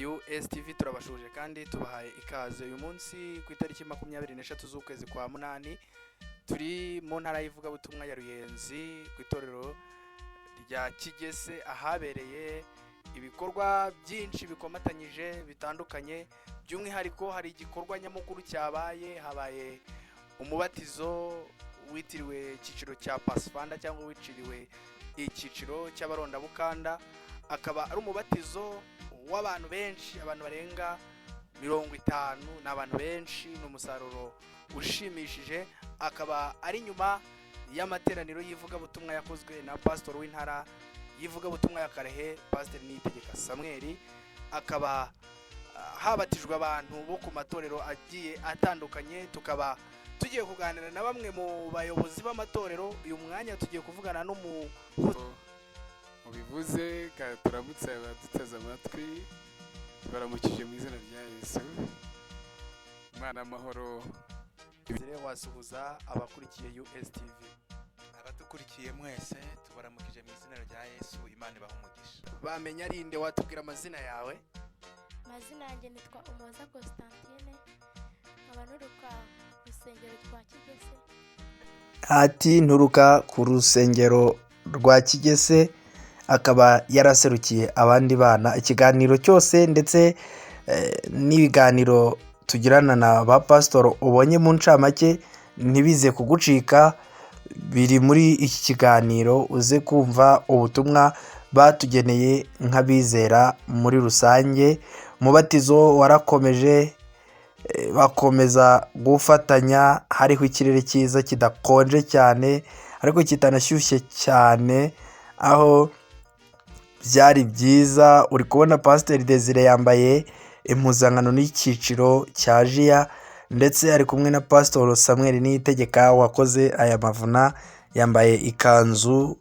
USTV turabashuje kandi tubahaye ikaze uyu munsi ku itariki 23 z'ukwezi kwa munani turi mu ntara y'ivugabutumwa ya Ruyenzi ku itorero rya Kigese ahabereye ibikorwa byinshi bikomatanyije bitandukanye. By'umwihariko hari igikorwa nyamukuru cyabaye, habaye umubatizo witiriwe icyiciro cya Pasifanda cyangwa witiriwe icyiciro cy'abaronda bukanda, akaba ari umubatizo w'abantu benshi, abantu barenga 50, n'abantu benshi, n'umusaruro ushimishije. Akaba ari nyuma y'amateraniro y'ivugabutumwa yakozwe na pastor w'intara y'ivugabutumwa ya Karehe, Pastor Niyitegeka Samuel. Akaba habatijwe abantu bo ku matorero agiye atandukanye. Tukaba tugiye kuganira na bamwe mu bayobozi b'amatorero. Uyu mwanya tugiye kuvugana bivuze turamutse abaduteze amatwi, baramukije mu izina rya Yesu. Imana amahoro. Wasuhuza abakurikiye USTV. Abadukurikiye mwese tubaramukije mu izina rya Yesu. Imana ibahe umugisha. Bamenya arinde, watubwira amazina yawe? Amazina yanjye nitwa Umuhoza Constantine, nkaba nturuka ku rusengero rwa Kigese. Ati nturuka ku rusengero rwa Kigese, akaba yaraserukiye abandi bana. Ikiganiro cyose ndetse n'ibiganiro tugirana na ba pastor ubonye mu ncamake ntibize kugucika, biri muri iki kiganiro. Uze kumva ubutumwa batugeneye nk'abizera muri rusange. Umubatizo warakomeje, bakomeza gufatanya. Hariho ikirere cyiza kidakonje cyane ariko kitanashyushye cyane, aho byari byiza. Uri kubona Pastor Desire yambaye impuzankano n'icyiciro cya Jia, ndetse ari kumwe na Pastor Samuel Niyitegeka wakoze aya mavuna, yambaye ikanzu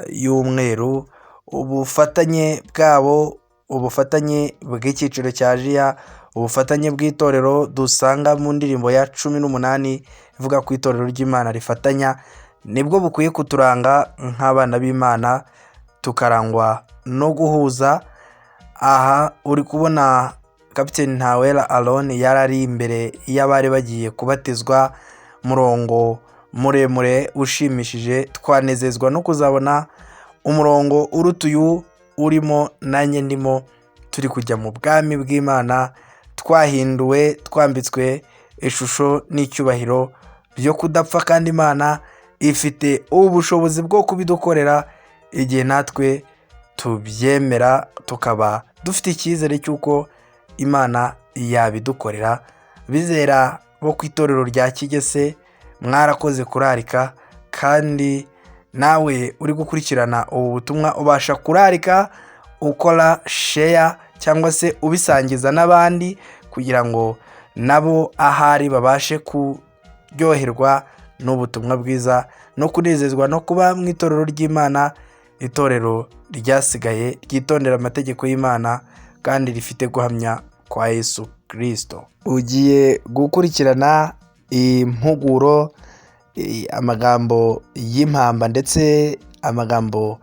y'umweru. Ubufatanye bwabo, ubufatanye bw'icyiciro cya Jia, ubufatanye bw'itorero dusanga mu ndirimbo ya 18 ivuga ku itorero ry'Imana rifatanya, nibwo bukwiye kuturanga nk'abana b'Imana, tukarangwa no guhuza. Aha uri kubona Captain Ntawera Aaron yarari imbere y'abari bagiye kubatizwa, murongo muremure ushimishije. Twanezezwa no kuzabona umurongo urutuyu urimo nanjye ndimo, turi kujya mu bwami bw'Imana, twahinduwe, twambitswe ishusho n'icyubahiro byo kudapfa, kandi Imana ifite ubushobozi bwo kubidukorera igihe natwe tubyemera, tukaba dufite icyizere cy'uko Imana yabidukorera. Bizera bo ku itorero rya Kigese, mwarakoze kurarika, kandi nawe uri gukurikirana ubu butumwa ubasha kurarika, ukora share cyangwa se ubisangiza n'abandi, kugira ngo nabo ahari babashe kuryoherwa n'ubutumwa bwiza no kunezezwa no kuba mu itorero ry'Imana, itorero ryasigaye ryitondera amategeko y'Imana kandi rifite guhamya kwa Yesu Kristo. Ugiye gukurikirana impuguro, amagambo y'impamba ndetse amagambo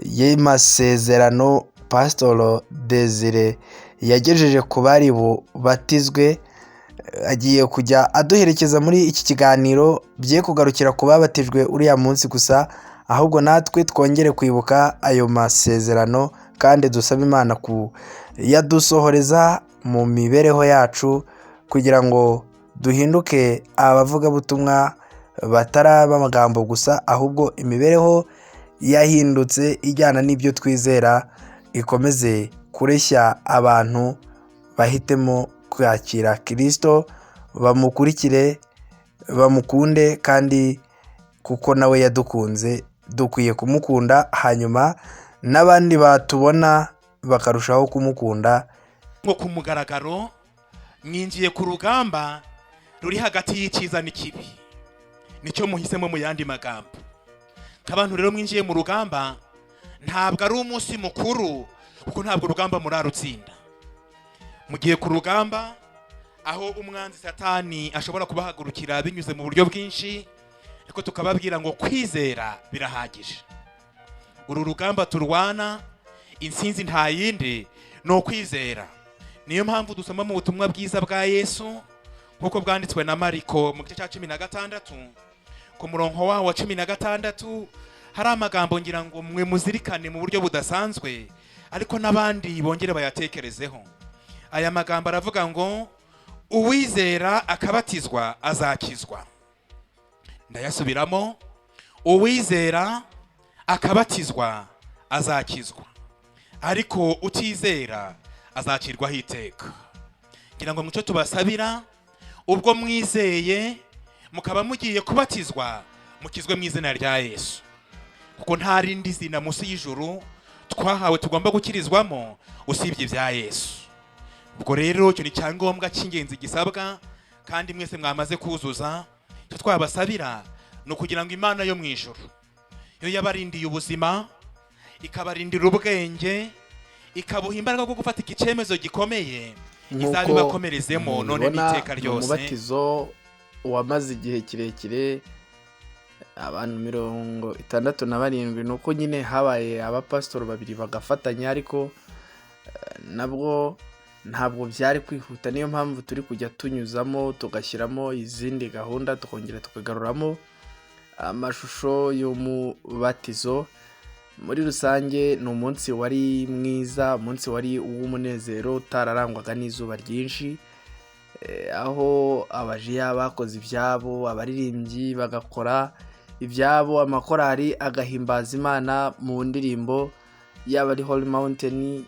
y'amasezerano Pastor Desire yagejeje ku bari bubatizwe. Agiye kujya aduherekeza muri iki kiganiro, bye kugarukira ku babatijwe uriya munsi gusa, ahubwo natwe twongere kwibuka ayo masezerano, kandi dusaba Imana kuyadusohoreza mu mibereho yacu, kugira ngo duhinduke abavugabutumwa bataraba amagambo gusa, ahubwo imibereho yahindutse ijyana n'ibyo twizera ikomeze kureshya abantu bahitemo kwakira Kristo, bamukurikire, bamukunde, kandi kuko nawe yadukunze dukwiye kumukunda, hanyuma n'abandi batubona bakarushaho kumukunda. Ngo ku mugaragaro mwinjiye ku rugamba ruri hagati y'icyiza n'ikibi, nicyo muhisemo mu yandi magambo. Nk'abantu rero mwinjiye mu rugamba, ntabwo ari umunsi mukuru, kuko ntabwo urugamba murarutsinda. Mugiye ku rugamba aho umwanzi Satani ashobora kubahagurukira binyuze mu buryo bwinshi, ariko tukababwira ngo kwizera birahagije. uru rugamba turwana intsinzi nta yindi ni ukwizera. Niyo mpamvu dusoma mu butumwa bwiza bwa Yesu nk'uko bwanditswe na Mariko mu gice cya 16 ku murongo wa 16 hari amagambo ngira ngo mwe muzirikane mu buryo budasanzwe ariko n'abandi bongere bayatekerezeho. Aya magambo aravuga ngo uwizera akabatizwa azakizwa. Ndayasubiramo, uwizera akabatizwa azakizwa, ariko utizera azakirwaho iteka. Ngira ngo mucyo tubasabira, ubwo mwizeye mukaba mugiye kubatizwa, mukizwe mu izina rya Yesu, kuko nta rindi zina munsi y'ijuru twahawe tugomba gukirizwamo usibye ibya Yesu. Ubwo rero cyo ni cyangombwa cy'ingenzi gisabwa, kandi mwese mwamaze kuzuza. Cyo twabasabira no kugira ngo Imana yo mu ijuru yo yabarindiye ubuzima, ikabarindira ubwenge, ikabuha imbaraga bwo gufata icyemezo gikomeye, izabibakomerezemo none n'iteka ryose. Umubatizo wamaze igihe kirekire, abantu 67, nuko nyine habaye abapastori babiri bagafatanya, ariko nabwo ntabwo byari kwihuta. Niyo mpamvu turi kujya tunyuzamo tugashyiramo izindi gahunda, tukongera tukagaruramo amashusho y'umubatizo. Muri rusange ni umunsi wari mwiza, umunsi wari uw'umunezero utararangwaga n'izuba ryinshi, aho abajiya bakoze ibyabo, abaririmbyi bagakora ibyabo, amakorali agahimbaza Imana mu ndirimbo, yaba ari Holy Mountain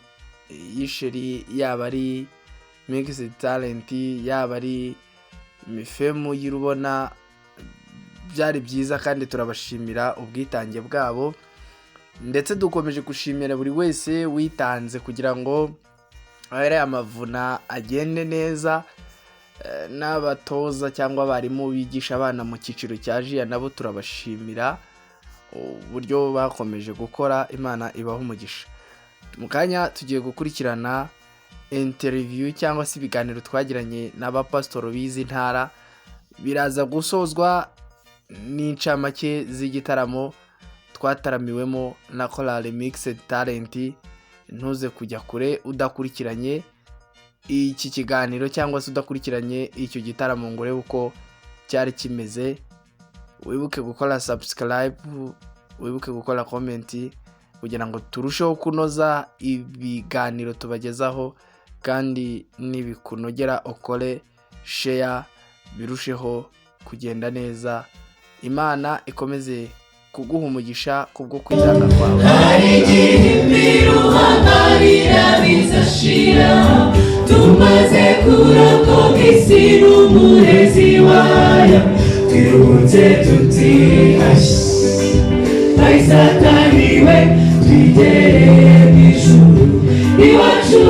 y'Isheri, yaba ari Mixed Talent, yaba ari Mifemu y'Irubona. Byari byiza kandi turabashimira ubwitange bwabo, ndetse dukomeje gushimira buri wese witanze kugira ngo aya amavuna agende neza. N'abatoza cyangwa abarimu bigisha abana mu cyiciro cya jiya nabo turabashimira uburyo bakomeje gukora. Imana ibaha umugisha. Mu kanya tugiye gukurikirana interview cyangwa se ibiganiro twagiranye n'abapasitoro b'izi ntara, biraza gusozwa n'incamake z'igitaramo twataramiwemo na Chorale Mixed Talent. Ntuze kujya kure udakurikiranye iki kiganiro cyangwa se udakurikiranye icyo gitaramo ngo urebe uko cyari kimeze. Wibuke gukora subscribe, wibuke gukora comment kugira ngo turusheho kunoza ibiganiro tubagezaho, kandi nibikunogera ukore share birusheho kugenda neza. Imana ikomeze kuguha umugisha kubwo kwitanga kwawe. Hari igihe imiruhangarira bizashira, tumaze kurokoka isi n'umurezi wayo, twirunze tuti ashyi, ayi Satani we twigere mu ijuru iwacu.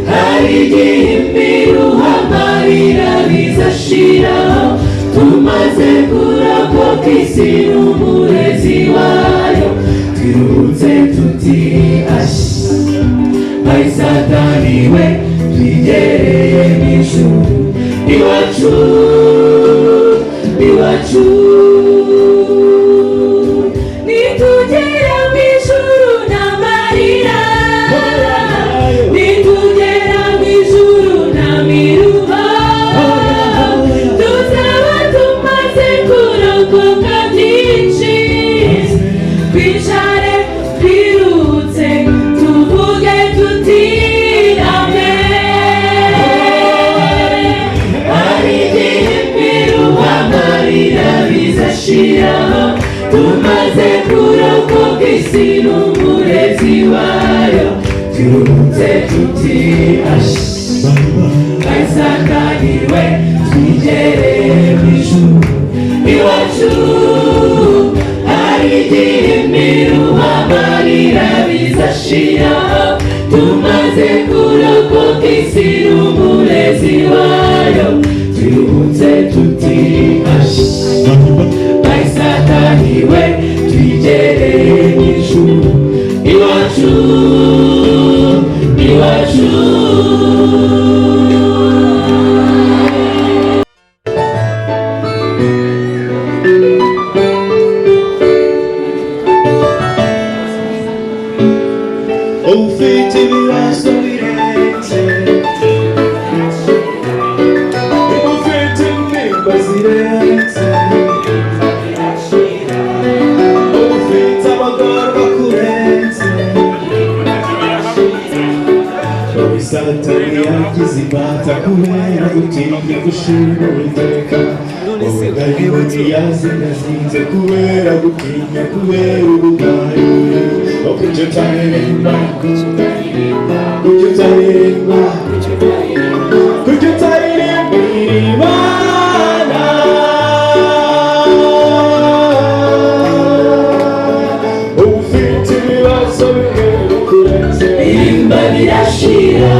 Hari igihe imiruhangarira bizashira, tumaze kurokoka isi n'umurezi wayo, twirunze tuti ashyi, ayi Satani we twigereye mu ijuru iwacu, iwacu. Nitugera mu ijuru n'amarira, nitugera mu ijuru n'amiruha, tuzaba tumaze kurokoka byinshi, twicare twirutse tuvuge tuti amen. Hari igihe imiruhangarira bizashira, tumaze kurokoka isi n'umurezi wayo, twirunze tuti ashyi, ayi Satani we twigereye mu ijuru iwacu. Hari igihe imiruhangarira bizashira, tumaze kurokoka isi n'umurezi wayo, twirunze tuti ashyi, ayi Satani we twigereye mu ijuru iwacu, iwacu. ufite ibibazo birenze ufite intimba zirenze ufite abagorwa kurenze Satani yagize imbata kubera gutinya gushima Uwiteka wowe dayimoni yazingazinze kubera gutinya kubera uburwayi kuki utaririmba kuki utaririmba kuki utaririmbira Imana ufite ibibazo bimwe kurenze Irimba birashira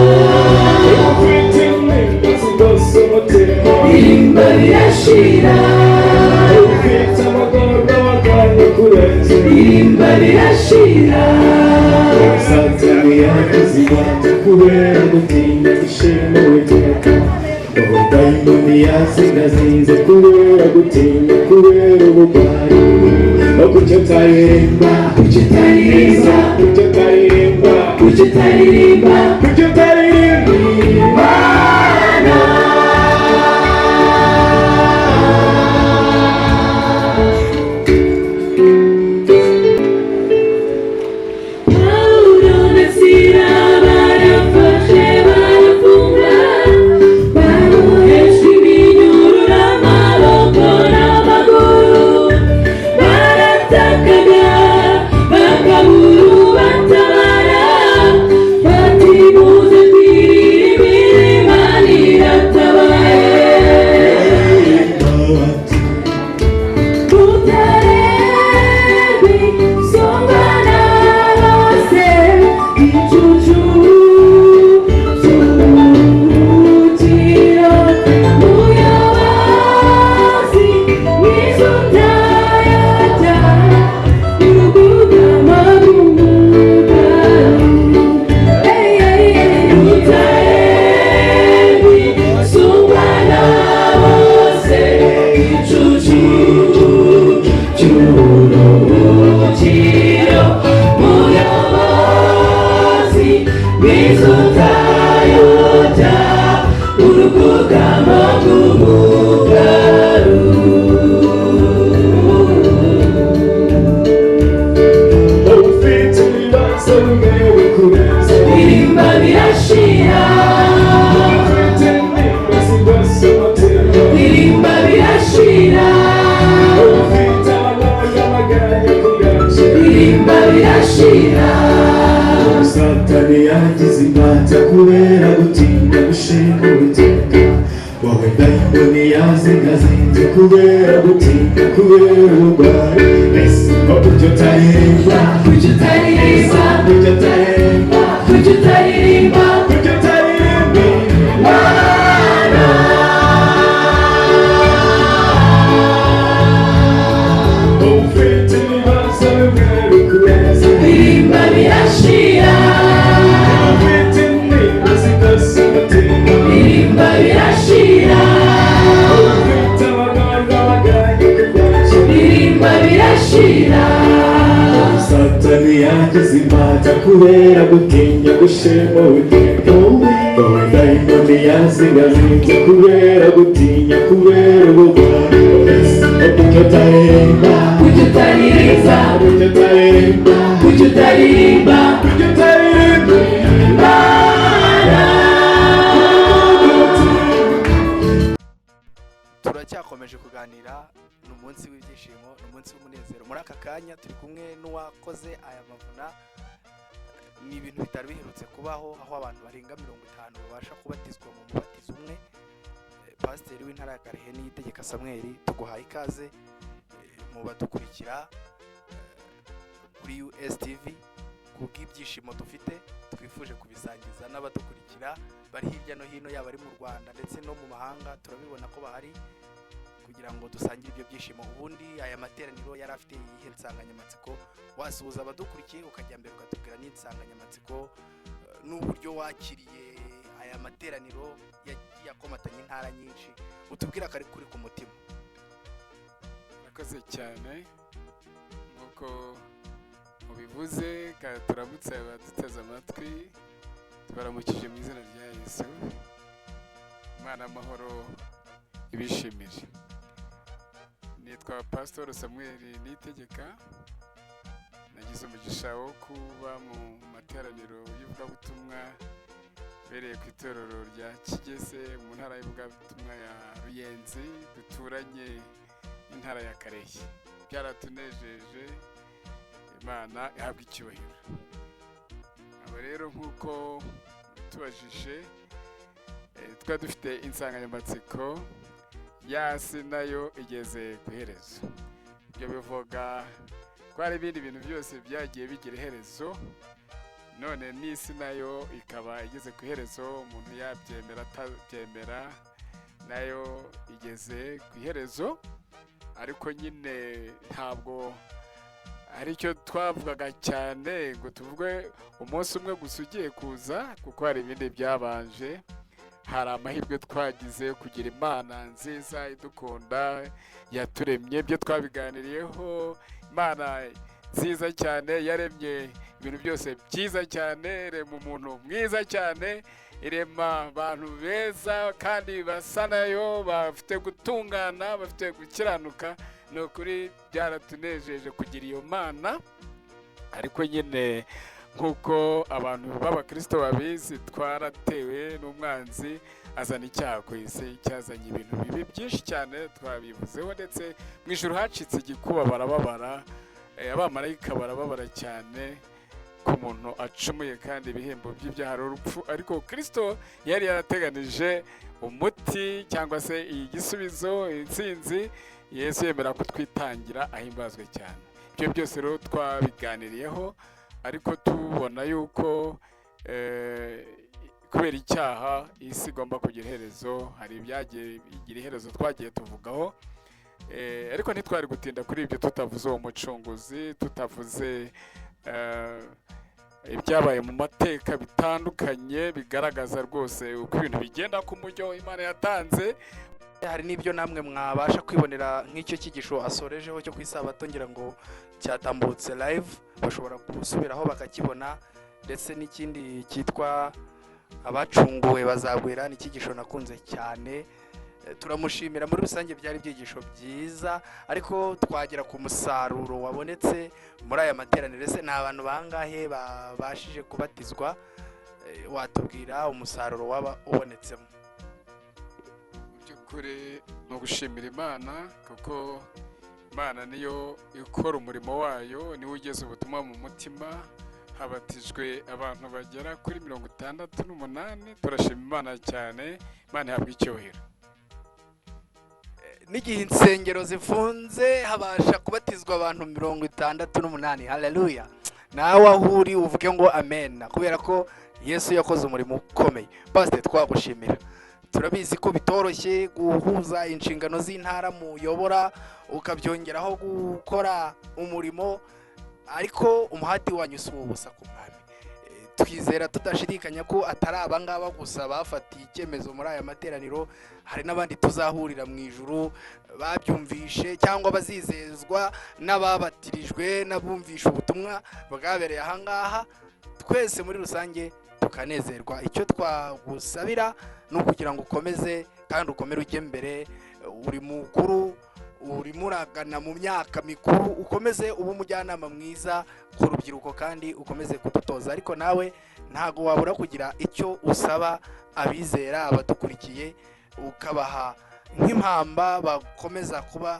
ufite intimba zigose umutima Irimba birashira ufite amagorwa waganye kurenze Irimba birashira Satani yagize imbata kubera gutinya gushima Uwiteka wowe dayimoni yazingazinze kubera gutinya kubera uburwayi kuki utaririmba Kuki utaririmba kuki utaririmba Kuki utaririmba kuki utaririmba Imana Paulo na Sila barafashe barafunga baboheshwa iminyururu amaboko n'amaguru baratakaga bakabura ubatabara bati muze twirire Imana iratabaye Utarebe songana hose icucu cy'umutiro muyobozi mwiza utayata urugugama rw'umugabo Utarebe songana hose icucu cy'uruhukiro muyobozi mwiza utayota urugugamo rw'umugaru ufite ibibazo bimwe kurenze Irimba birashira ufite intimba zigose umutima Irimba birashira ufite amagorwa waganye kurenze Irimba birashira Satani yagize imbata kubera gutinya gushima Uwiteka wowe dayimoni yazingazinze kubera gutinya kubera uburwayi ese kuki utaririmba Kuki utaririmba kuki utaririmba Kuki utaririmba kuki utaririmba Imana ufite ibibazo bimwe kurenze Irimba birashira ufite intimba zigose umutima Irimba birashira ufite amagorwa waganye kurenze Irimba birashira Satani yagize imbata kubera gutinya gushima Uwiteka wowe dayimoni yazingazinze kubera gutinya kubera uburwayi kuki utaririmba Kuki utaririmba kuki utaririmba Kuki utaririmba kuki utaririmba Imana turacyakomeje kuganira ni umunsi w'ibyishimo ni umunsi w'umunezero muri aka kanya turi kumwe n'uwakoze aya mavuna ni ibintu bitari biherutse kubaho aho abantu barenga 50 babasha kubatizwa mu mubatizo umwe pasiteri w'intara ya Karehe Niyitegeka Samuel tuguhaye ikaze mu badukurikira kuri USTV kubw'ibyishimo dufite twifuje kubisangiza n'abadukurikira bari hirya no hino yaba ari mu Rwanda ndetse no mu mahanga turabibona ko bahari kugira ngo dusangire ibyo byishimo ubundi aya materaniro yari afite iyihe nsanganyamatsiko wasuhuza abadukurikiye ukajya mbere ukatubwira n'insanganyamatsiko n'uburyo wakiriye aya materaniro yagiye akomatanya intara nyinshi utubwira ko ari kuri ku mutima. Murakoze cyane nk'uko ubivuze kandi turamutse abaduteze amatwi tubaramukije mu izina rya Yesu. Imana amahoro ibishimire. Nitwa Pastor Samuel Niyitegeka. Nagize umugisha wo kuba mu materaniro y'ivugabutumwa bereye ku itorero rya Kigese mu ntara y'ivugabutumwa ya Ruyenzi duturanye n'intara ya Karehe. Byaratunejeje, Imana ihabwa icyubahiro. Aba rero nk'uko tubajije twari dufite insanganyamatsiko yasi nayo igeze ku iherezo. Ibyo bivuga ko hari ibindi bintu byose byagiye bigira iherezo, none n'isi nayo ikaba igeze ku iherezo. Umuntu yabyemera atabyemera nayo igeze ku iherezo, ariko nyine ntabwo hari icyo twavugaga cyane ngo tuvuge umunsi umwe gusa ugiye kuza, kuko hari ibindi byabanje. Hari amahirwe twagize kugira Imana nziza idukunda yaturemye, byo twabiganiriyeho. Imana nziza cyane yaremye ibintu byose byiza cyane, irema umuntu mwiza cyane, irema abantu beza kandi basa nayo, bafite gutungana, bafite gukiranuka. Ni ukuri byaratunejeje kugira iyo Mana, ariko nyine nk'uko abantu b'abakristo babizi, twaratewe n'umwanzi azana icyaha ku isi, cyazanye ibintu bibi byinshi cyane twabivuzeho, ndetse mu ijuru hacitse igikuba, barababara, abamarayika barababara cyane ku muntu acumuye, kandi ibihembo by'ibyaha ari urupfu. Ariko Kristo yari yarateganije umuti cyangwa se igisubizo, intsinzi. Yesu yemera kutwitangira, ahimbazwe cyane. Ibyo byose rero twabiganiriyeho, ariko tubona yuko kubera icyaha isi igomba kugira iherezo. Hari ibyagiye bigira iherezo twagiye tuvugaho, ariko ntitwari gutinda kuri ibyo tutavuze uwo mucunguzi, tutavuze ibyabaye mu mateka bitandukanye bigaragaza rwose uko ibintu bigenda ku mujyo Imana yatanze. Hari n'ibyo namwe mwabasha kwibonera nk'icyo cyigisho asorejeho cyo ku isabato, ngira ngo cyatambutse live, bashobora gusubiraho bakakibona. Ndetse n'ikindi cyitwa abacunguwe bazagwira, ni icyigisho nakunze cyane. Turamushimira, muri rusange byari ibyigisho byiza, ariko twagera ku musaruro wabonetse muri aya materaniro. Ese ni abantu bangahe babashije kubatizwa? Watubwira umusaruro waba ubonetsemo? Kuri no gushimira Imana, kuko Imana niyo ikora umurimo wayo, niwe ugeze ubutumwa mu mutima. Habatijwe abantu bagera kuri 68. Turashima Imana cyane, Imana ihabwa icyubahiro. N'igihe insengero zifunze habasha kubatizwa abantu 68. Haleluya! Nawe aho uri uvuge ngo amen, kubera ko Yesu yakoze umurimo ukomeye. Pastor, twagushimira. Turabizi ko bitoroshye guhuza inshingano z'intara muyobora ukabyongeraho gukora umurimo, ariko umuhati wanyu si ubusa ku Mwami. Twizera tudashidikanya ko atari abangaba gusa bafatiye icyemezo muri aya materaniro. Hari n'abandi tuzahurira mu ijuru babyumvishe, cyangwa bazizezwa n'ababatirijwe n'abumvisha ubutumwa bwabereye ahangaha. Twese muri rusange tukanezerwa. Icyo twagusabira ni ukugira ngo ukomeze kandi ukomere ujye mbere. Uri mukuru, uri muragana mu myaka mikuru, ukomeze uba umujyanama mwiza ku rubyiruko kandi ukomeze kudutoza. Ariko nawe ntago wabura kugira icyo usaba abizera, abadukurikiye, ukabaha nk'impamba bakomeza kuba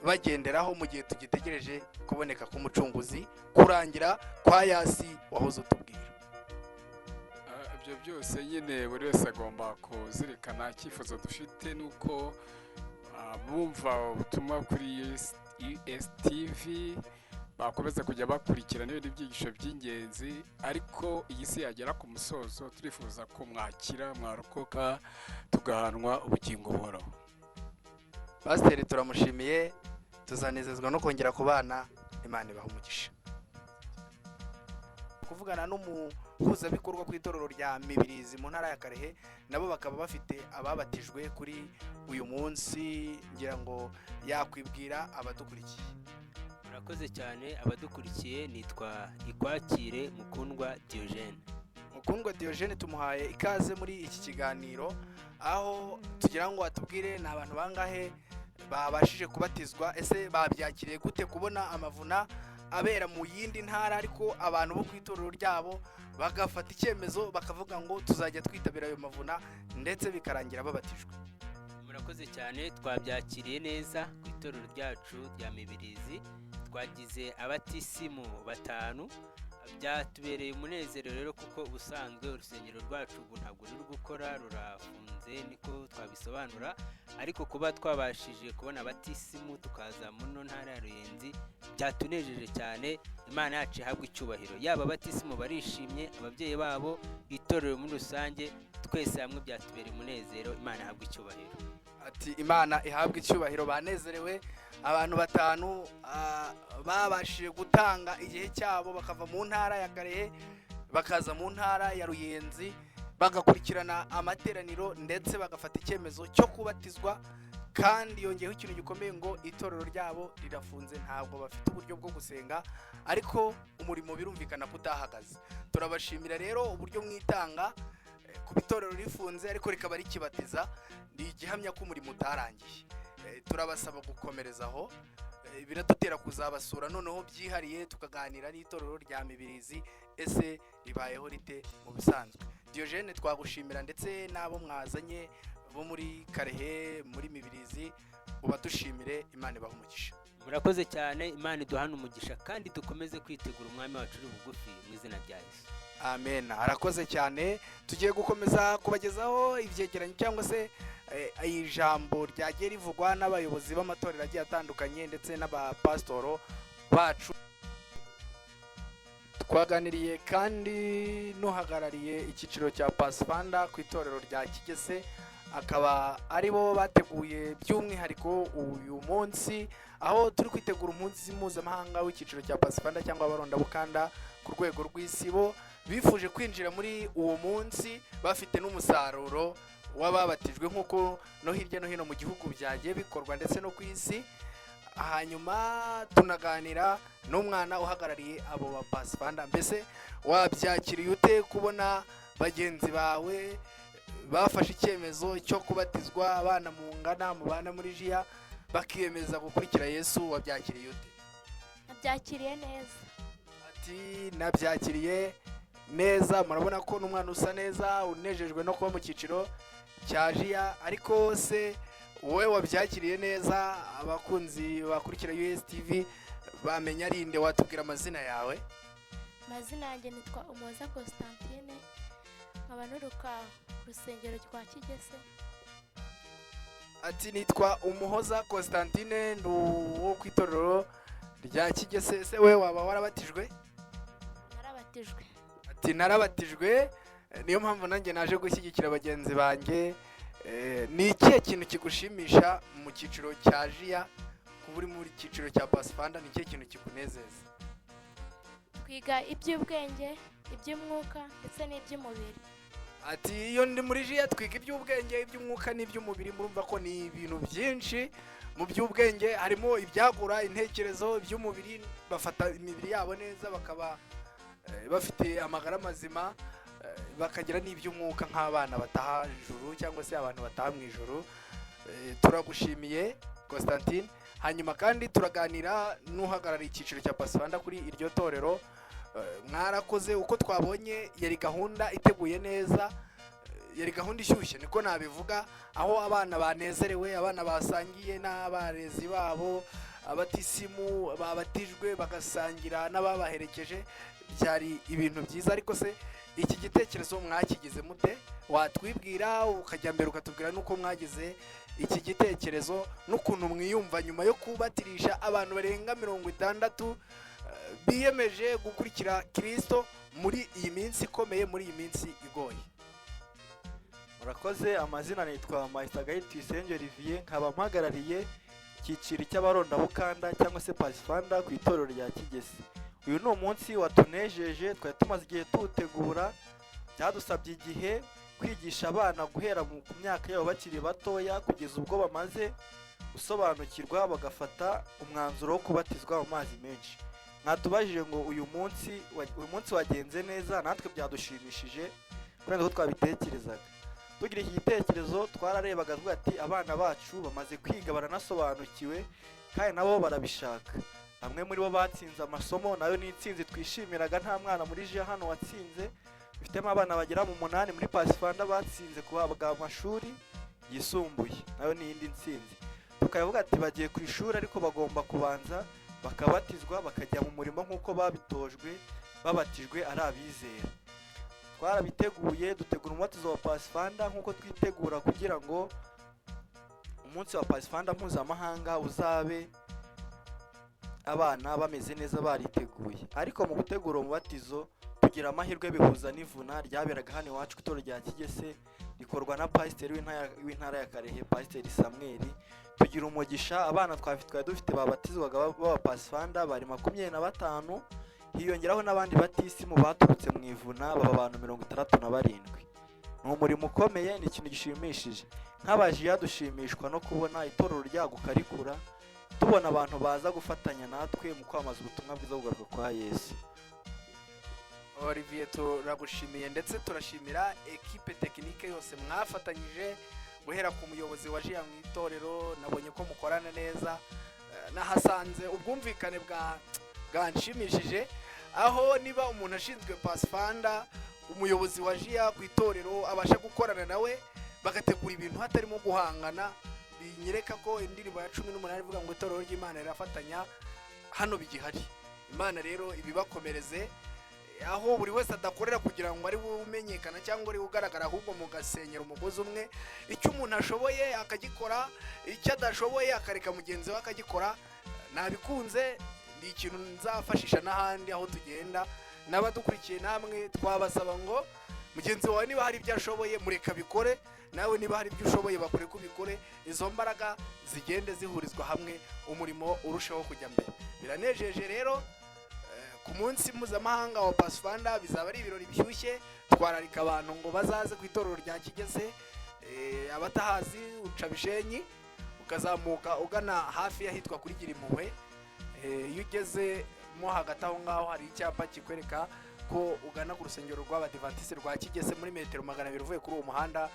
bagenderaho mu gihe tugitegereje kuboneka k'umucunguzi, kurangira kwa yasi wahoze utubwira. Ibyo byose nyine buri wese agomba kuzirikana. Icyifuzo dufite nuko bumva ubutumwa kuri USTV bakomeza kujya bakurikirana ibindi byigisho by'ingenzi, ariko iyi si yagera ku musozo turifuza ko mwakira, mwarokoka, tugahanwa ubugingo buhoraho. Pasiteri turamushimiye, tuzanezezwa no kongera kubana. Imana ibaha umugisha. Kuvugana n'umuhuzabikorwa ku itorero rya Mibirizi mu ntara ya Karehe, nabo bakaba bafite ababatijwe kuri uyu munsi, ngira ngo yakwibwira abadukurikiye. murakoze cyane abadukurikiye. Nitwa Ikwakire Mukundwa Diogene. Mukundwa Diogene tumuhaye ikaze muri iki kiganiro, aho tugira ngo atubwire ni abantu bangahe babashije kubatizwa, ese babyakiriye gute kubona amavuna abera mu yindi ntara ariko abantu bo ku itorero ryabo bagafata icyemezo bakavuga ngo tuzajya twitabira ayo mavuna ndetse bikarangira babatijwe. Murakoze cyane, twabyakiriye neza ku itorero ryacu rya Mibirizi. Twagize abatisimu 5, byatubereye umunezero rero kuko ubusanzwe urusengero rwacu ubu ntabwo ruri gukora, rurafunze niko twabisobanura, ariko kuba twabashije kubona abatisimu tukaza muno ntara ya Ruyenzi byatunejeje cyane. Imana yacu ihabwe icyubahiro, yaba abatisimu barishimye, ababyeyi babo, itorero muri rusange, twese hamwe byatubereye umunezero. Imana ihabwe icyubahiro. Ati Imana ihabwe icyubahiro, banezerewe. Abantu 5 babashije gutanga igihe cyabo bakava mu ntara ya Karehe bakaza mu ntara ya Ruyenzi bagakurikirana amateraniro ndetse bagafata icyemezo cyo kubatizwa, kandi yongeyeho ikintu gikomeye ngo itorero ryabo rirafunze, ntabwo bafite uburyo bwo gusenga, ariko umurimo birumvikana kutahagaze. Turabashimira rero uburyo mwitanga ku itorero rifunze ariko rikaba rikibatiza, ni igihamya ko umurimo utarangiye. Turabasaba gukomereza aho, biradutera kuzabasura noneho byihariye tukaganira n'itorero rya Mibirizi ese ribayeho rite mu bisanzwe. Diogene twagushimira ndetse n'abo mwazanye bo muri Karehe muri Mibirizi, ubadushimire. Imana ibahe umugisha. Murakoze cyane, Imana iduhane umugisha kandi dukomeze kwitegura umwami wacu uri bugufi mu izina rya Yesu. Amen. Arakoze cyane. Tugiye gukomeza kubagezaho ibyegeranyo cyangwa se ijambo ryagiye rivugwa n'abayobozi b'amatorero agiye atandukanye ndetse n'abapasitoro bacu. Twaganiriye kandi n'uhagarariye icyiciro cya Pathfinder ku itorero rya Kigese, akaba aribo bateguye by'umwihariko uyu munsi, aho turi kwitegura umunsi mpuzamahanga w'icyiciro cya Pathfinder cyangwa abarondabukanda ku rwego rw'isi. Bo bifuje kwinjira muri uwo munsi bafite n'umusaruro w'ababatijwe nk'uko no hirya no hino mu gihugu byagiye bikorwa ndetse no ku isi. Hanyuma tunaganira n'umwana uhagarariye abo ba Pathfinder. Mbese wabyakiriye ute kubona bagenzi bawe bafashe icyemezo cyo kubatizwa, abana mungana mubana muri Jiya bakiyemeza gukurikira Yesu? Wabyakiriye ute? nabyakiriye neza. Ati nabyakiriye neza. Murabona ko n'umwana usa neza, unejejwe no kuba mu cyiciro cya Jiya. Ariko se wowe wabyakiriye neza? Abakunzi bakurikira USTV bamenya rinde, watubwira amazina yawe? Amazina yanjye nitwa Umuhoza Constantine, nkaba nuruka rusengero rwa Kigese. Ati nitwa Umuhoza Constantine, wo ku itorero rya Kigese. Se we waba warabatijwe? Narabatijwe. Ati narabatijwe, niyo mpamvu nanjye naje gushyigikira bagenzi banjye. Ni ikihe kintu kigushimisha mu cyiciro cya Jiya kuba uri muri cyiciro cya Pathfinder? Ni ikihe kintu kikunezeza? Twiga iby'ubwenge, iby'umwuka ndetse n'iby'umubiri. Ati iyo ndi muri Jiya twiga iby'ubwenge, iby'umwuka n'iby'umubiri. Murumva ko ni ibintu byinshi. Mu by'ubwenge harimo ibyagura intekerezo, iby'umubiri bafata imibiri yabo neza bakaba bafite amagara mazima, bakagira n'iby'umwuka nk'abana bataha ijuru cyangwa se abantu bataha mu ijuru. Turagushimiye Constantine. Hanyuma kandi turaganira n'uhagarariye icyiciro cya Pathfinder kuri iryo torero. Mwarakoze, uko twabonye yari gahunda iteguye neza, yari gahunda ishyushye niko nabivuga, aho abana banezerewe, abana basangiye n'abarezi babo, abatisimu babatijwe bagasangira n'ababaherekeje. Byari ibintu byiza. Ariko se iki gitekerezo mwakigize mute? Watwibwira ukajya mbere ukatubwira nuko mwagize iki gitekerezo n'ukuntu mwiyumva nyuma yo kubatirisha abantu barenga 60 biyemeje gukurikira Kristo muri iyi minsi ikomeye, muri iyi minsi igoye. Murakoze. Amazina nitwa Maestagayi Tuyisenge Olivier, nkaba mpagarariye icyiciro cy'abarondabukanda cyangwa se Pathfinder ku itorero rya Kigese. Uyu ni umunsi watunejeje, twari tumaze igihe tuwutegura. Byadusabye igihe kwigisha abana guhera mu myaka yabo bakiri batoya kugeza ubwo bamaze gusobanukirwa bagafata umwanzuro wo kubatizwa mu mazi menshi. Mwatubajije ngo uyu munsi wagenze neza, natwe byadushimishije kurenza uko twabitekerezaga. Tugira iki gitekerezo twararebaga tuvuga ati abana bacu bamaze kwiga baranasobanukiwe kandi nabo barabishaka. Bamwe muri bo batsinze amasomo, nayo ni intsinzi twishimiraga. Nta mwana muri je hano watsinze. Bifitemo abana bagera mu 8 muri Pathfinder batsinze kuhabwa amashuri yisumbuye, nayo ni indi ntsinzi. Tukavuga ati bagiye ku ishuri ariko bagomba kubanza bakabatizwa bakajya mu murimo nk'uko babitojwe, babatijwe ari abizera. Twarabiteguye dutegura umubatizo wa Pathfinder nk'uko twitegura kugira ngo umunsi wa Pathfinder mpuzamahanga uzabe abana bameze neza bariteguye. Ariko mu gutegura umubatizo tugira amahirwe bihuza n'ivuna ryaberaga hano iwacu ku itorero rya Kigese, rikorwa na pasiteri w'intara ya Karehe, Pasiteri Samuel. Tugira umugisha, abana twari dufite babatizwaga baba Pathfinder bari 25, hiyongeraho n'abandi batisimu baturutse mu ivuna baba abantu 67. Ni umurimo ukomeye, ni ikintu gishimishije. Nk'abajiya dushimishwa no kubona itorero ryaguka rikura, tubona abantu baza gufatanya natwe mu kwamaza ubutumwa bwiza bugaruka kwa Yesu. Olivier, turagushimiye ndetse turashimira equipe technique yose mwafatanyije, guhera ku muyobozi wa Jiya mu itorero. Nabonye ko mukorana neza, nahasanze ubwumvikane bwanshimishije, aho niba umuntu ashinzwe Pathfinder, umuyobozi wa Jiya ku itorero abasha gukorana nawe bagategura ibintu hatarimo guhangana. Binyereka ko indirimbo ya 18 ivuga ngo itorero ry'Imana rirafatanya, hano bigihari. Imana rero ibibakomereze, aho buri wese adakorera kugira ngo ari umenyekana cyangwa ari ugaragara, ahubwo mugasenyera umugozi umwe. Icyo umuntu ashoboye akagikora, icyo adashoboye akareka mugenzi we akagikora. Nabikunze, ni ikintu nzafashisha n'ahandi aho tugenda. N'abadukurikiye namwe twabasaba ngo mugenzi wawe niba hari ibyo ashoboye mureka bikore, nawe niba hari ibyo ushoboye bakore kubikore. Izo mbaraga zigende zihurizwa hamwe, umurimo urushaho kujya mbere. Biranejeje rero, ku munsi mpuzamahanga wa Pathfinder bizaba ari ibirori bishyushye. Twararika abantu ngo bazaze ku itorero rya Kigese. Abatahazi uca Bishenyi ukazamuka ugana hafi y'ahitwa kuri Girimpuhwe. Iyo ugeze mo hagati aho ngaho hari icyapa kikwereka ko ugana ku rusengero rw'Abadiventiste rwa Kigese muri metero 200 uvuye kuri uwo muhanda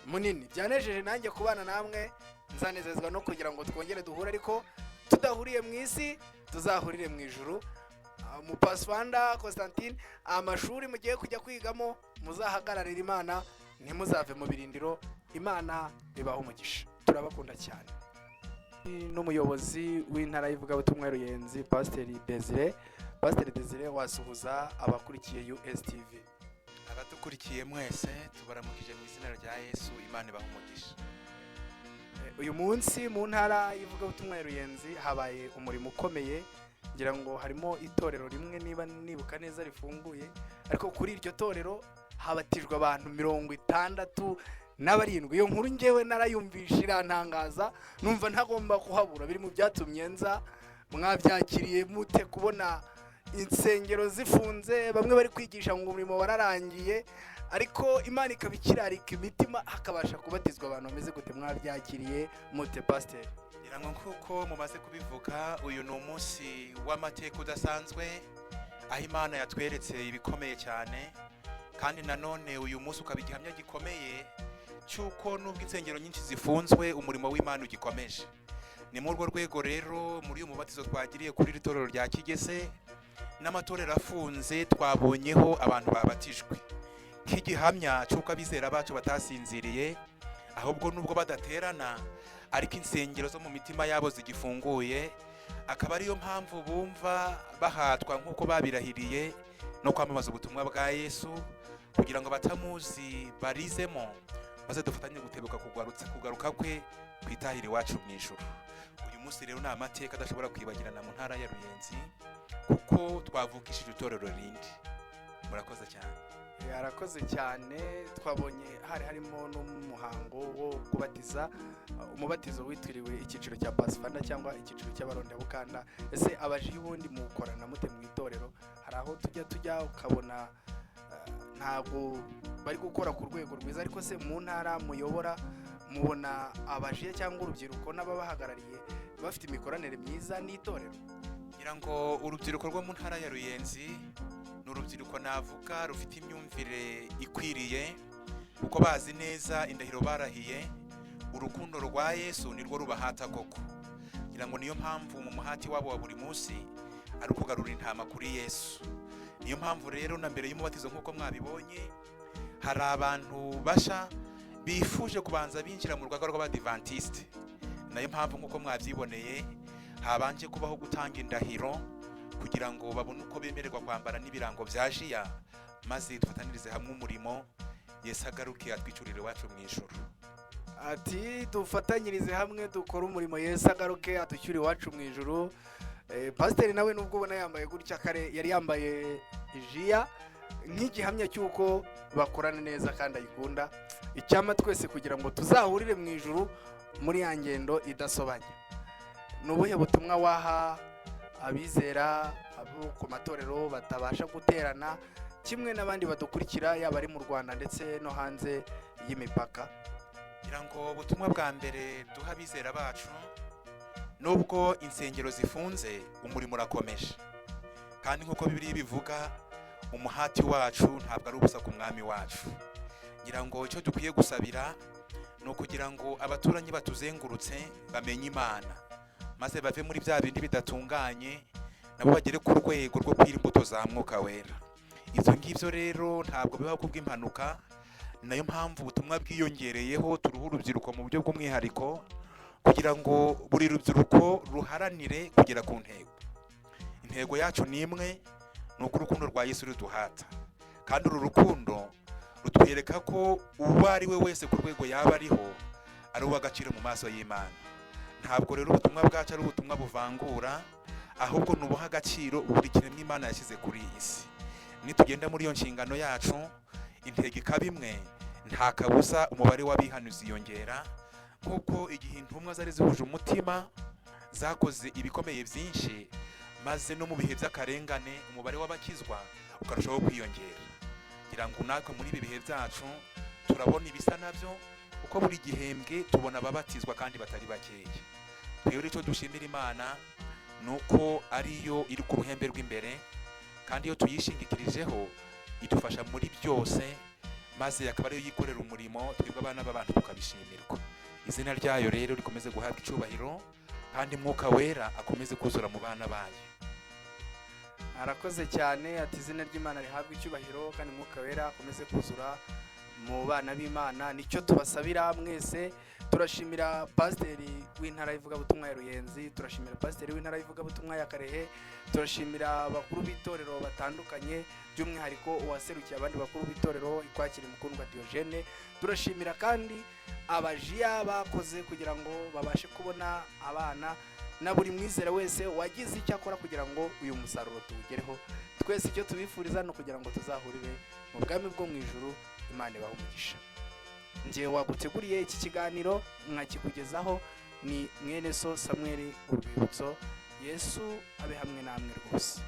munini. Byanejeje nanjye kubana namwe, nzanezezwa no kugira ngo twongere duhure, ariko tudahuriye mu isi tuzahurire mu ijuru. Mu Pathfinder Constantine, amashuri mugiye kujya kwigamo muzahagararira Imana, ntimuzave mu birindiro. Imana ibaho umugisha, turabakunda cyane. N'umuyobozi w'intara y'ivugabutumwa Ruyenzi, Pasiteri Desire. Pasiteri Desire, wasuhuza abakurikiye USTV. Abadukurikiye mwese tubaramukije mu izina rya Yesu, Imana ibaho umugisha. Uyu munsi mu ntara y'ivugabutumwa Ruyenzi habaye umurimo ukomeye. Ngira ngo harimo itorero rimwe niba nibuka neza rifunguye, ariko kuri iryo torero habatijwe abantu 67. Iyo nkuru ngewe narayumvisha irantangaza, numva ntagomba kuhabura. Biri mu byatumye nza. Mwabyakiriye mute kubona insengero zifunze, bamwe bari kwigisha ngo umurimo wararangiye, ariko Imana ikabikirarika imitima hakabasha kubatizwa abantu bameze gute? Mwabyakiriye mute Pastor? Nkuko mumaze kubivuga, uyu ni umunsi w'amateka udasanzwe, aho Imana yatweretse ibikomeye cyane, kandi nanone uyu munsi ukaba igihamya gikomeye cyuko nubwo insengero nyinshi zifunzwe umurimo w'Imana ugikomeje. Ni muri urwo rwego rero muri uyu mubatizo twagiriye kuri itorero rya Kigese, n'amatorero afunze twabonyeho abantu babatijwe, nk'igihamya cyuko abizera bacu batasinziriye, ahubwo nubwo badaterana ariko insengero zo mu mitima yabo zigifunguye. Akaba ariyo mpamvu bumva bahatwa nk'uko babirahiriye no kwamamaza ubutumwa bwa Yesu, kugira ngo batamuzi barizemo, maze dufatanye gutebuka kugaruka kwe kwitahira iwacu mu ijuru. Uyu munsi rero ni amateka adashobora kwibagirana mu ntara ya Ruyenzi, kuko twavukishije itorero rindi. Murakoze cyane. Yarakoze cyane. Twabonye harimo n'umuhango wo kubatiza, umubatizo witwiriwe icyiciro cya Pathfinder cyangwa icyiciro cy'abarondabukanda. Ese abaje ubundi mukorana mute mu itorero? Hari aho tujya ukabona ntabwo bari gukora ku rwego rwiza, ariko se mu ntara muyobora mubona abajiya cyangwa urubyiruko n'ababahagarariye bafite imikoranire myiza n'itorero? ngira ngo urubyiruko rwo mu ntara ya Ruyenzi ni urubyiruko navuga rufite imyumvire ikwiriye kuko bazi neza indahiro barahiye urukundo rwa Yesu nirwo rubahata koko. ngira ngo niyo mpamvu mu muhati wabo wa buri munsi ari ukugarura intama kuri Yesu. niyo mpamvu rero na mbere y'umubatizo nk'uko mwabibonye hari abantu basha bifuje kubanza binjira mu rwego rw'Abadiventiste. nayo mpamvu nk'uko mwabyiboneye habanje kubaho gutanga indahiro kugira ngo babone uko bemererwa kwambara n'ibirango bya jiya, maze dufatanirize hamwe umurimo Yesu agaruke atwicurire iwacu mu ijuru. Ati dufatanyirize hamwe dukora umurimo Yesu agaruke aducyure iwacu mu ijuru. Pasiteri nawe nubwo ubona yambaye gutya kare yari yambaye jiya nk'igihamya cy'uko bakorana neza kandi ayikunda. Icyama twese kugira ngo tuzahurire mu ijuru muri ya ngendo idasobanya. Ni ubuhe butumwa waha abizera abo ku matorero batabasha guterana kimwe n'abandi badukurikira yaba ari mu Rwanda ndetse no hanze y'imipaka? ngira ngo ubutumwa bwa mbere duha abizera bacu, nubwo insengero zifunze umurimo urakomeje, kandi nk'uko Bibiliya bivuga umuhati wacu ntabwo ari ubusa ku mwami wacu. ngira ngo icyo dukwiye gusabira ni ukugira ngo abaturanyi batuzengurutse bamenye Imana, maze bave muri bya bindi bidatunganye nabo bagere ku rwego rwo kwira imbuto za Mwuka Wera. Ibyo ngibyo rero ntabwo bibaho kubw'impanuka. nayo mpamvu ubutumwa bwiyongereyeho turuha urubyiruko mu buryo bw'umwihariko kugira ngo buri rubyiruko ruharanire kugera ku ntego. Intego yacu ni imwe, ni uko urukundo rwa Yesu ruduhata, kandi uru rukundo rutwereka ko uwo ari we wese ku rwego yaba ariho ari uw'agaciro mu maso y'Imana. Ntabwo rero ubutumwa bwacu ari ubutumwa buvangura, ahubwo ni ubuha agaciro buri kiremwa Imana yashyize kuri iyi si. Nitugenda muri iyo nshingano yacu intego ikaba imwe, nta kabuza umubare w'abihanuzi yongera, nk'uko igihe intumwa zari zihuje umutima zakoze ibikomeye byinshi, maze no mu bihe by'akarengane umubare w'abakizwa ukarushaho kwiyongera. ngira ngo natwe muri ibi bihe byacu turabona ibisa nabyo, uko buri gihembwe tubona ababatizwa kandi batari bakeya. rero icyo dushimira Imana ni uko ariyo iri ku ruhembe rw'imbere, kandi iyo tuyishingikirijeho idufasha muri byose, maze akaba ariyo yikorera umurimo, twebwe abana b'abantu tukabishimirwa. izina ryayo rero rikomeze guhabwa icyubahiro, kandi Mwuka Wera akomeze kuzura mu bana bayo. Arakoze cyane. Ati izina ry'Imana rihabwa icyubahiro kandi Mwuka Wera akomeze kuzura mu bana b'Imana. Nicyo tubasabira mwese. Turashimira pasiteri w'intara y'ivugabutumwa ya Ruyenzi, turashimira pasiteri w'intara y'ivugabutumwa ya Karehe, turashimira abakuru b'itorero batandukanye, by'umwihariko uwaserukiye abandi bakuru b'itorero Ikwakira Mukundwa Diogene. Turashimira kandi abajiya bakoze kugira ngo babashe kubona abana, na buri mwizera wese wagize icyo akora kugira ngo uyu musaruro tuwugereho. Twese icyo tubifuriza no kugira ngo tuzahurire mu bwami bwo mu ijuru. Imana ibahe umugisha. Njye waguteguriye iki kiganiro nkakikugezaho ni mwene so Samuel Urwibutso. Yesu abe hamwe namwe rwose.